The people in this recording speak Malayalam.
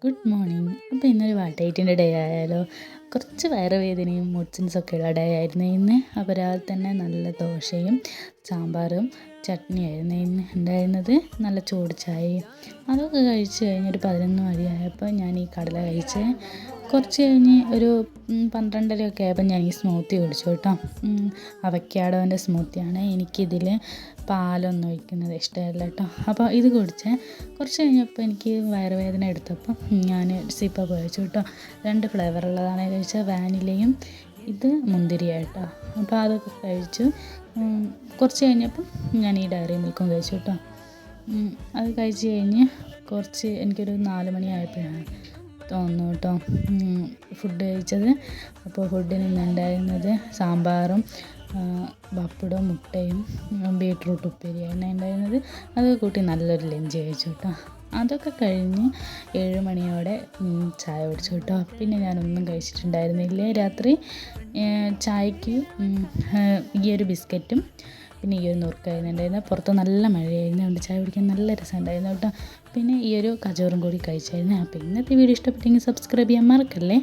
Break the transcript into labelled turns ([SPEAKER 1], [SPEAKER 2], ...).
[SPEAKER 1] Good morning. അപ്പോൾ ഇന്നൊരു വാട്ടൈറ്റിൻ്റെ ഡേ ആയാലോ. കുറച്ച് വയറുവേദനയും മൂഡ് ഉള്ള ഡേ ആയിരുന്നു ഇന്ന്. അപ്പോൾ രാവിലെ തന്നെ നല്ല ദോശയും സാമ്പാറും ചട്നിയായിരുന്നു ഇന്ന് ഉണ്ടായിരുന്നത്. നല്ല ചൂട് ചായയും അതൊക്കെ കഴിച്ച് കഴിഞ്ഞൊരു 11 മണിയായപ്പോൾ ഞാൻ ഈ കടല കഴിച്ച്. കുറച്ച് കഴിഞ്ഞ് ഒരു 12:30 ആയപ്പോൾ ഞാൻ ഈ സ്മൂത്തി കുടിച്ചു കേട്ടോ. അവക്കാഡോൻ്റെ സ്മൂത്തിയാണ്. എനിക്കിതിൽ പാലൊന്നും ഒഴിക്കുന്നത് ഇഷ്ടമല്ല കേട്ടോ. അപ്പോൾ ഇത് കുടിച്ച് കുറച്ച് കഴിഞ്ഞപ്പോൾ എനിക്ക് വയറുവേദന എടുത്തപ്പോൾ ഞാൻ സിപ്പ കഴിച്ചു കേട്ടോ. 2 ഫ്ലേവർ ഉള്ളതാണ് കഴിച്ചാൽ, വാനിലയും ഇത് മുന്തിരിയായിട്ടോ. അപ്പോൾ അതൊക്കെ കഴിച്ചു. കുറച്ച് കഴിഞ്ഞപ്പം ഞാൻ ഈ ഡയറി മിൽക്കും കഴിച്ചു കേട്ടോ. അത് കഴിച്ച് കഴിഞ്ഞ് കുറച്ച് എനിക്കൊരു 4 മണിയായപ്പോഴാണ് തോന്നുന്നു കേട്ടോ ഫുഡ് കഴിച്ചത്. അപ്പോൾ ഫുഡിന് ഇന്നുണ്ടായിരുന്നത് സാമ്പാറും പപ്പടവും മുട്ടയും ബീട്രൂട്ട് ഉപ്പേരിയാണ് ഉണ്ടായിരുന്നത്. അത് കൂട്ടി നല്ലൊരു ലഞ്ച് കഴിച്ചു കേട്ടോ. അതൊക്കെ കഴിഞ്ഞ് 7 മണിയോടെ ചായ കുടിച്ചു കേട്ടോ. പിന്നെ ഞാനൊന്നും കഴിച്ചിട്ടുണ്ടായിരുന്നില്ല രാത്രി. ചായക്ക് ഈ ഒരു ബിസ്ക്കറ്റും പിന്നെ ഈ ഒരു നുറുക്കായിരുന്നു ഉണ്ടായിരുന്നത്. പുറത്ത് നല്ല മഴയായിരുന്നു, അതുകൊണ്ട് ചായ കുടിക്കാൻ നല്ല രസമുണ്ടായിരുന്നു കേട്ടോ. പിന്നെ ഈ ഒരു കച്ചോറും കൂടി കഴിച്ചായിരുന്നു. അപ്പോൾ ഇന്നത്തെ വീഡിയോ ഇഷ്ടപ്പെട്ടെങ്കിൽ സബ്സ്ക്രൈബ് ചെയ്യാൻ മറക്കല്ലേ.